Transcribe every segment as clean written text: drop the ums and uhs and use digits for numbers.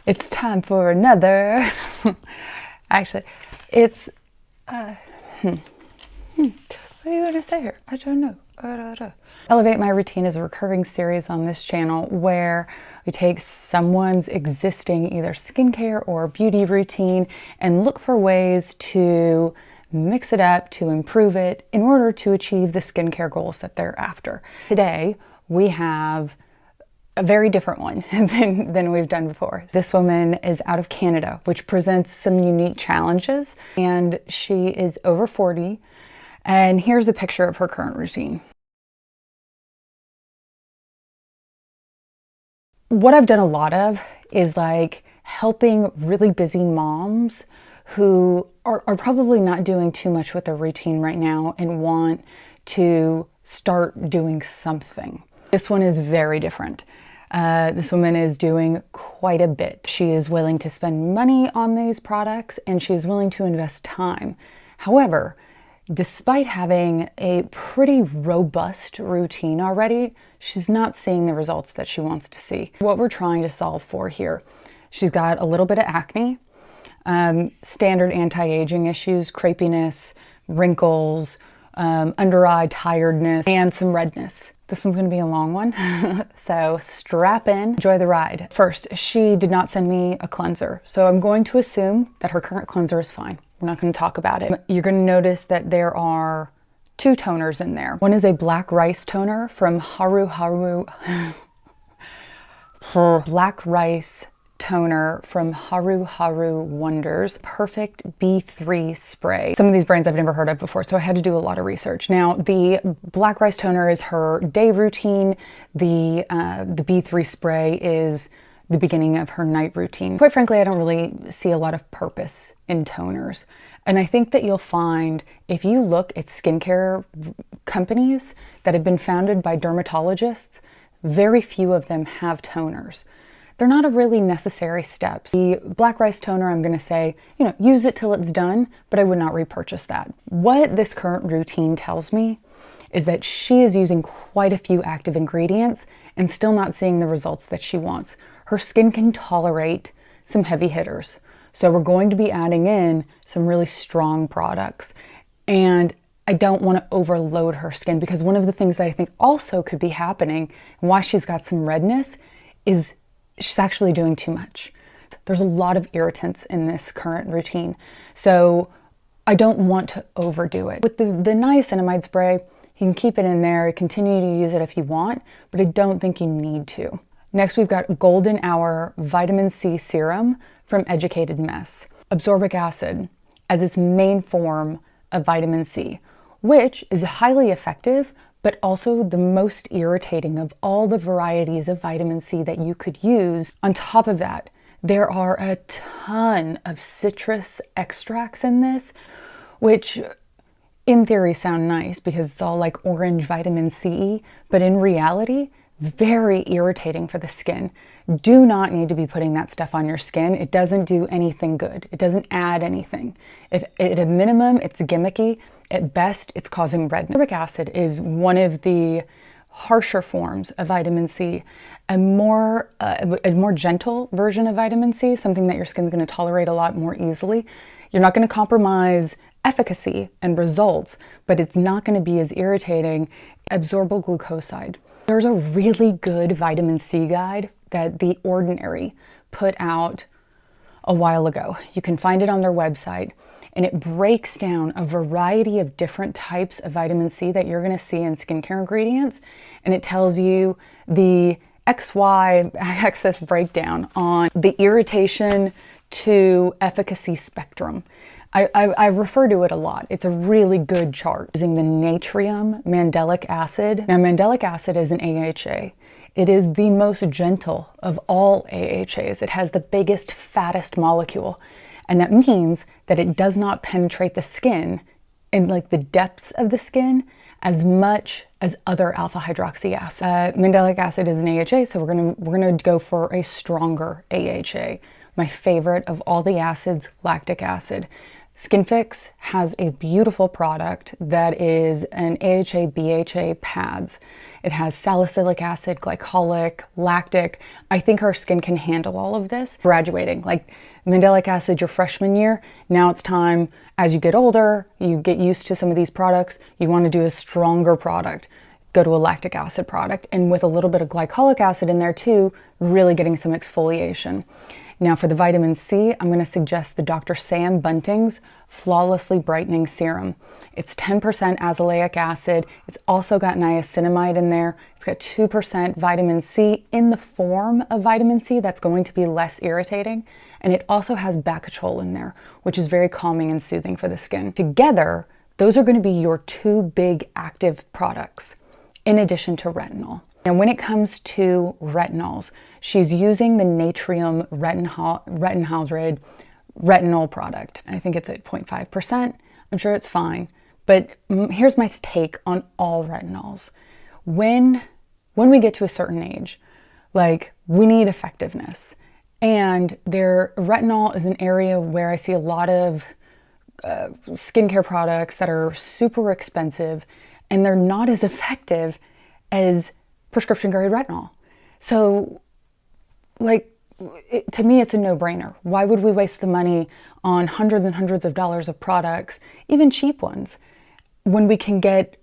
It's time for another. Actually, it's what do you want to say here? I don't know. Elevate My Routine is a recurring series on this channel where we take someone's existing either skincare or beauty routine and look for ways to mix it up, to improve it in order to achieve the skincare goals that they're after. Today, we have a very different one than we've done before. This woman is out of Canada, which presents some unique challenges, and she is over 40. And here's a picture of her current routine. What I've done a lot of is like helping really busy moms who are probably not doing too much with their routine right now and want to start doing something. This one is very different. This woman is doing quite a bit. She is willing to spend money on these products and she is willing to invest time. However, despite having a pretty robust routine already, she's not seeing the results that she wants to see. What we're trying to solve for here, she's got a little bit of acne, standard anti-aging issues, crepiness, wrinkles, under eye tiredness, and some redness. This one's going to be a long one, so strap in, enjoy the ride. First, she did not send me a cleanser, so I'm going to assume that her current cleanser is fine. We're not going to talk about it. You're going to notice that there are two toners in there. One is a black rice toner from Black Rice toner from Haru Haru Wonders Perfect B3 spray. Some of these brands I've never heard of before, so I had to do a lot of research. Now, the black rice toner is her day routine. The B3 spray is the beginning of her night routine. Quite frankly, I don't really see a lot of purpose in toners. And I think that you'll find if you look at skincare companies that have been founded by dermatologists, very few of them have toners. They're not a really necessary step. The black rice toner, I'm gonna say, use it till it's done, but I would not repurchase that. What this current routine tells me is that she is using quite a few active ingredients and still not seeing the results that she wants. Her skin can tolerate some heavy hitters. So we're going to be adding in some really strong products. And I don't want to overload her skin, because one of the things that I think also could be happening and why she's got some redness is she's actually doing too much. There's a lot of irritants in this current routine. So I don't want to overdo it. With the niacinamide spray, you can keep it in there, continue to use it if you want, but I don't think you need to. Next, we've got Golden Hour Vitamin C Serum from Educated Mess. Absorbic acid as its main form of vitamin C, which is highly effective, but also the most irritating of all the varieties of vitamin C that you could use. On top of that, there are a ton of citrus extracts in this, which in theory sound nice because it's all like orange vitamin C, but in reality, very irritating for the skin. Do not need to be putting that stuff on your skin. It doesn't do anything good. It doesn't add anything. If at a minimum, it's gimmicky. At best, it's causing redness. Ascorbic acid is one of the harsher forms of vitamin C, a more gentle version of vitamin C, something that your skin's going to tolerate a lot more easily. You're not going to compromise efficacy and results, but it's not going to be as irritating. Absorbable glucoside. There's a really good vitamin C guide that The Ordinary put out a while ago. You can find it on their website, and it breaks down a variety of different types of vitamin C that you're going to see in skincare ingredients, and it tells you the XY axis breakdown on the irritation to efficacy spectrum. I refer to it a lot. It's a really good chart using the natrium mandelic acid. Now, mandelic acid is an AHA. It is the most gentle of all AHAs. It has the biggest, fattest molecule. And that means that it does not penetrate the skin in like the depths of the skin as much as other alpha hydroxy acid. Mandelic acid is an AHA, so we're gonna go for a stronger AHA. My favorite of all the acids, lactic acid. Skin Fix has a beautiful product that is an AHA, BHA pads. It has salicylic acid, glycolic, lactic. I think our skin can handle all of this. Graduating, like mandelic acid your freshman year, now it's time, as you get older, you get used to some of these products, you want to do a stronger product. Go to a lactic acid product, and with a little bit of glycolic acid in there too, really getting some exfoliation. Now for the vitamin C, I'm going to suggest the Dr. Sam Bunting's Flawlessly Brightening Serum. It's 10% azelaic acid. It's also got niacinamide in there. It's got 2% vitamin C in the form of vitamin C that's going to be less irritating. And it also has Bacachol in there, which is very calming and soothing for the skin. Together, those are going to be your two big active products, in addition to retinol. Now, when it comes to retinols, she's using the Natrium Retinol retinol product. I think it's at 0.5%. I'm sure it's fine. But here's my take on all retinols. When we get to a certain age, like, we need effectiveness. And retinol is an area where I see a lot of skincare products that are super expensive, and they're not as effective as prescription grade retinol. So, like, to me, it's a no-brainer. Why would we waste the money on hundreds and hundreds of dollars of products, even cheap ones, when we can get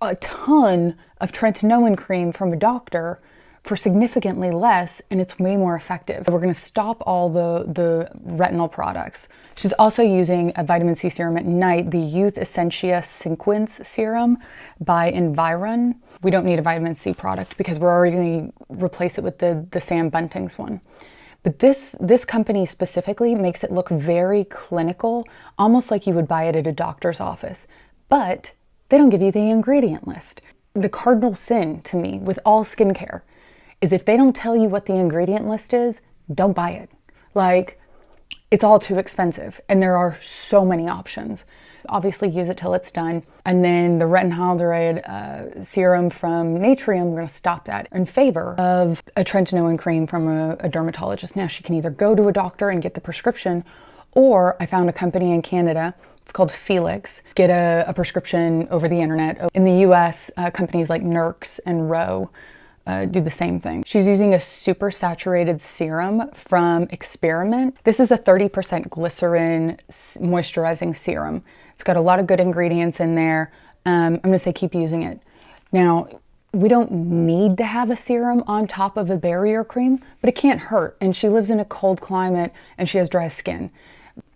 a ton of tretinoin cream from a doctor for significantly less, and it's way more effective? We're going to stop all the retinol products. She's also using a vitamin C serum at night, the Youth Essentia Sequence Serum by Environ. We don't need a vitamin C product because we're already going to replace it with the Sam Bunting's one. But this company specifically makes it look very clinical, almost like you would buy it at a doctor's office. But they don't give you the ingredient list. The cardinal sin to me with all skincare is if they don't tell you what the ingredient list is, don't buy it. Like, it's all too expensive, and there are so many options. Obviously, use it till it's done. And then the retinol serum from Natrium, we're going to stop that in favor of a tretinoin cream from a dermatologist. Now, she can either go to a doctor and get the prescription, or I found a company in Canada, it's called Felix, get a prescription over the internet. In the US, companies like Nurx and Ro do the same thing. She's using a super saturated serum from Experiment. This is a 30% glycerin moisturizing serum. It's got a lot of good ingredients in there. I'm going to say keep using it. Now, we don't need to have a serum on top of a barrier cream, but it can't hurt. And she lives in a cold climate and she has dry skin.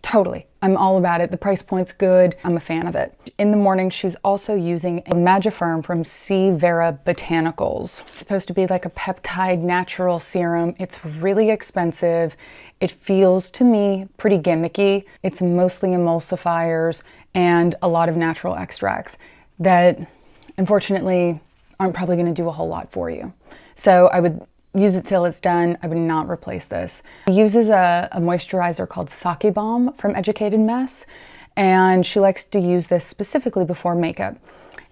Totally. I'm all about it. The price point's good. I'm a fan of it. In the morning, she's also using a Magifirm from C. Vera Botanicals. It's supposed to be like a peptide natural serum. It's really expensive. It feels to me pretty gimmicky. It's mostly emulsifiers and a lot of natural extracts that unfortunately aren't probably going to do a whole lot for you. So I would use it till it's done. I would not replace this. She uses a moisturizer called Sake Balm from Educated Mess, and she likes to use this specifically before makeup.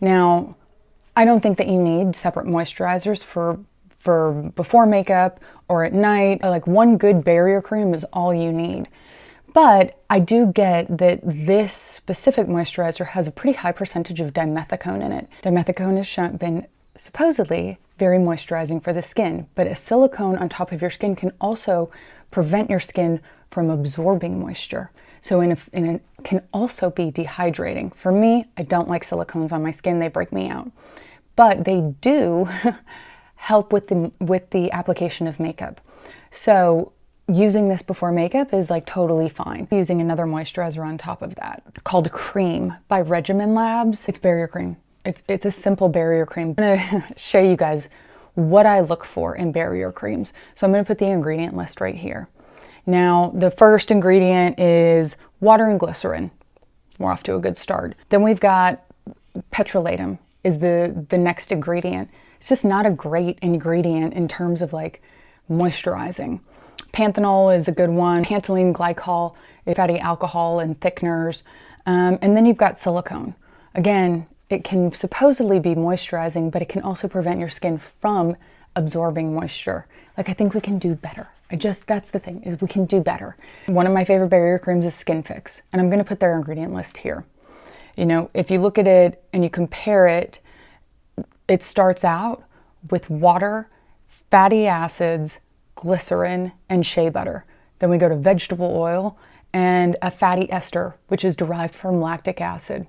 Now, I don't think that you need separate moisturizers for before makeup or at night. Like, one good barrier cream is all you need. But I do get that this specific moisturizer has a pretty high percentage of dimethicone in it. Dimethicone has been supposedly very moisturizing for the skin, but a silicone on top of your skin can also prevent your skin from absorbing moisture. So it can also be dehydrating. For me, I don't like silicones on my skin. They break me out. But they do help with the application of makeup. So using this before makeup is like totally fine. Using another moisturizer on top of that called Cream by Regimen Labs. It's barrier cream. It's a simple barrier cream. I'm gonna show you guys what I look for in barrier creams. So I'm gonna put the ingredient list right here. Now, the first ingredient is water and glycerin. We're off to a good start. Then we've got petrolatum is the next ingredient. It's just not a great ingredient in terms of like moisturizing. Panthenol is a good one. Pantylene glycol, fatty alcohol and thickeners. And then you've got silicone. Again, it can supposedly be moisturizing, but it can also prevent your skin from absorbing moisture. Like, I think we can do better. That's the thing, is we can do better. One of my favorite barrier creams is Skin Fix, and I'm gonna put their ingredient list here. You know, if you look at it and you compare it, it starts out with water, fatty acids, glycerin, and shea butter. Then we go to vegetable oil and a fatty ester, which is derived from lactic acid.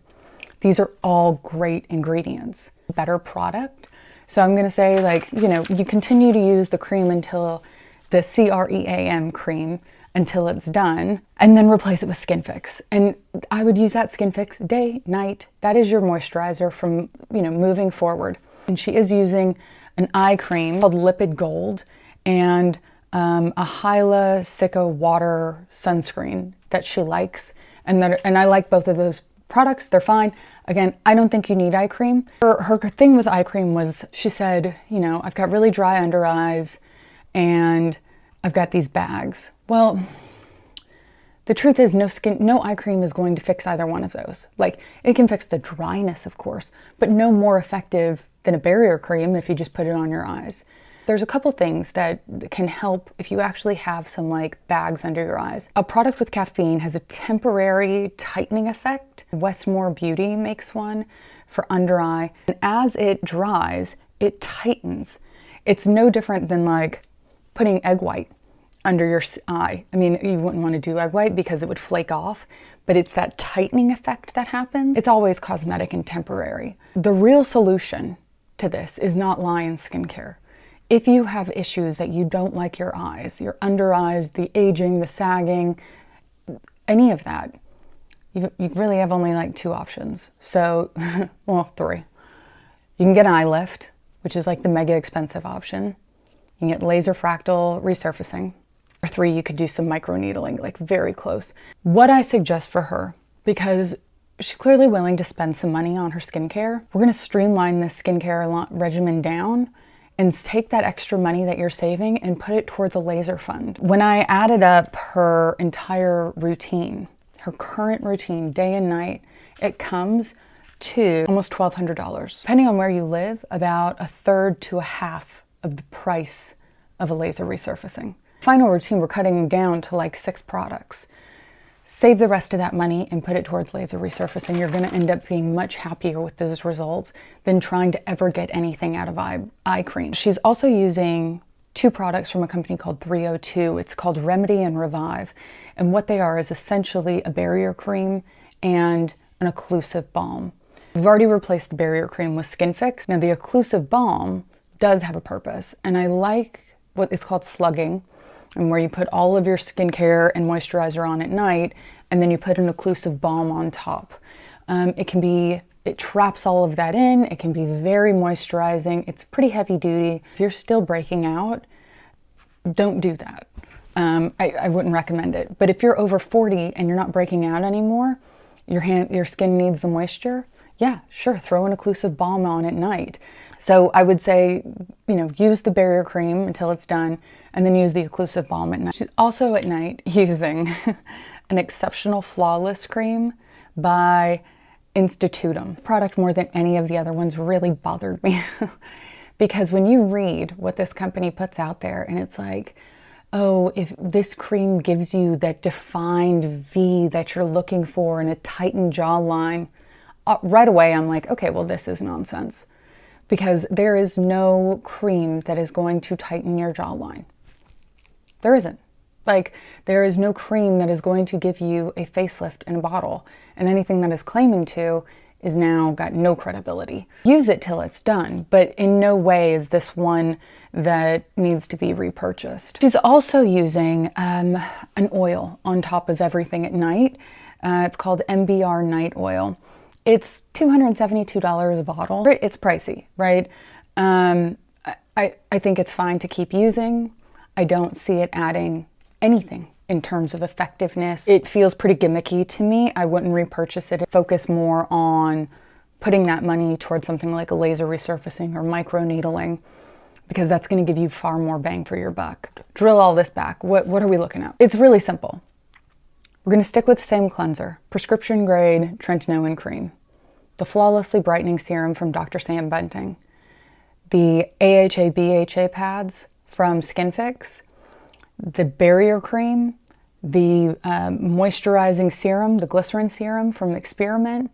These are all great ingredients. Better product. So I'm gonna say, like, you know, you continue to use the cream until the CREAM cream until it's done, and then replace it with Skin Fix. And I would use that Skin Fix day, night. That is your moisturizer from, you know, moving forward. And she is using an eye cream called Lipid Gold and a Hyla Sicko water sunscreen that she likes. And I like both of those products. They're fine. Again, I don't think you need eye cream. Her thing with eye cream was, she said, you know, I've got really dry under eyes and I've got these bags. Well, the truth is no eye cream is going to fix either one of those. Like, it can fix the dryness, of course, but no more effective than a barrier cream if you just put it on your eyes. There's a couple things that can help if you actually have some like bags under your eyes. A product with caffeine has a temporary tightening effect. Westmore Beauty makes one for under eye. And as it dries, it tightens. It's no different than like putting egg white under your eye. I mean, you wouldn't want to do egg white because it would flake off, but it's that tightening effect that happens. It's always cosmetic and temporary. The real solution to this is not lie in skincare. If you have issues that you don't like your eyes, your under eyes, the aging, the sagging, any of that, you really have only like two options. So, well, three. You can get an eye lift, which is like the mega expensive option. You can get laser fractal resurfacing. Or three, you could do some microneedling, like very close. What I suggest for her, because she's clearly willing to spend some money on her skincare, we're gonna streamline this skincare regimen down and take that extra money that you're saving and put it towards a laser fund. When I added up her entire routine, her current routine, day and night, it comes to almost $1,200. Depending on where you live, about a third to a half of the price of a laser resurfacing. Final routine, we're cutting down to like 6 products. Save the rest of that money and put it towards laser resurfacing. You're gonna end up being much happier with those results than trying to ever get anything out of eye cream. She's also using 2 products from a company called 302. It's called Remedy and Revive. And what they are is essentially a barrier cream and an occlusive balm. We've already replaced the barrier cream with Skin Fix. Now the occlusive balm does have a purpose, and I like what is called slugging, and where you put all of your skincare and moisturizer on at night, and then you put an occlusive balm on top. It traps all of that in. It can be very moisturizing. It's pretty heavy duty. If you're still breaking out, don't do that. I wouldn't recommend it. But if you're over 40 and you're not breaking out anymore, your skin needs the moisture, yeah, sure, throw an occlusive balm on at night. So I would say, you know, use the barrier cream until it's done, and then use the occlusive balm at night. She's also at night using an Exceptional Flawless Cream by Institutum. Product more than any of the other ones really bothered me because when you read what this company puts out there, and it's like, oh, if this cream gives you that defined V that you're looking for and a tightened jawline, right away I'm like, okay, well, this is nonsense. Because there is no cream that is going to tighten your jawline. There isn't. Like, there is no cream that is going to give you a facelift in a bottle. And anything that is claiming to is now got no credibility. Use it till it's done, but in no way is this one that needs to be repurchased. She's also using an oil on top of everything at night. It's called MBR Night Oil. It's $272 a bottle. It's pricey, right? I think it's fine to keep using. I don't see it adding anything in terms of effectiveness. It feels pretty gimmicky to me. I wouldn't repurchase it. Focus more on putting that money towards something like a laser resurfacing or microneedling, because that's going to give you far more bang for your buck. Drill all this back. What are we looking at? It's really simple. We're going to stick with the same cleanser, prescription grade tretinoin cream, the Flawlessly Brightening Serum from Dr. Sam Benting, the AHA BHA pads from Skin Fix, the barrier cream, the moisturizing serum, the glycerin serum from Experiment,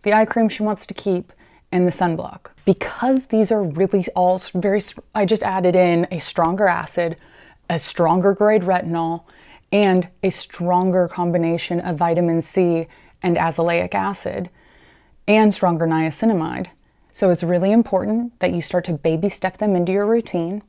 the eye cream she wants to keep, and the sunblock. Because these are really all I just added in a stronger acid, a stronger grade retinol, and a stronger combination of vitamin C and azelaic acid, and stronger niacinamide. So it's really important that you start to baby step them into your routine,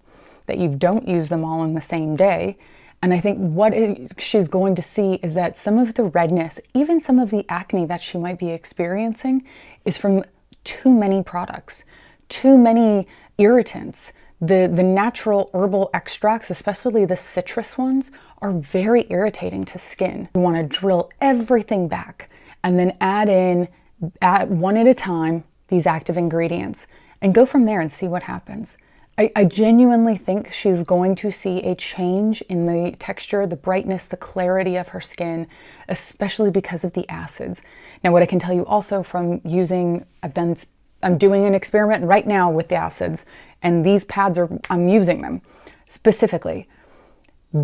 that you don't use them all in the same day. And I think what she's going to see is that some of the redness, even some of the acne that she might be experiencing, is from too many products, too many irritants. The natural herbal extracts, especially the citrus ones, are very irritating to skin. You want to drill everything back and then add one at a time these active ingredients and go from there and see what happens. I genuinely think she's going to see a change in the texture, the brightness, the clarity of her skin, especially because of the acids. Now, what I can tell you also from using, I'm doing an experiment right now with the acids, and these pads I'm using them specifically.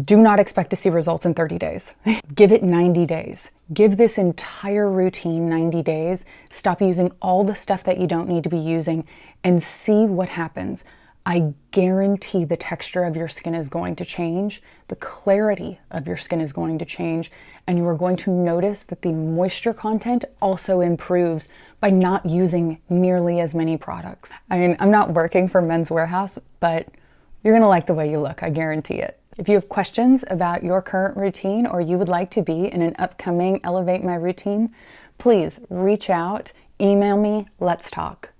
Do not expect to see results in 30 days. Give it 90 days. Give this entire routine 90 days. Stop using all the stuff that you don't need to be using and see what happens. I guarantee the texture of your skin is going to change, the clarity of your skin is going to change, and you are going to notice that the moisture content also improves by not using nearly as many products. I mean, I'm not working for Men's Warehouse, but you're gonna like the way you look, I guarantee it. If you have questions about your current routine or you would like to be in an upcoming Elevate My Routine, please reach out, email me, let's talk.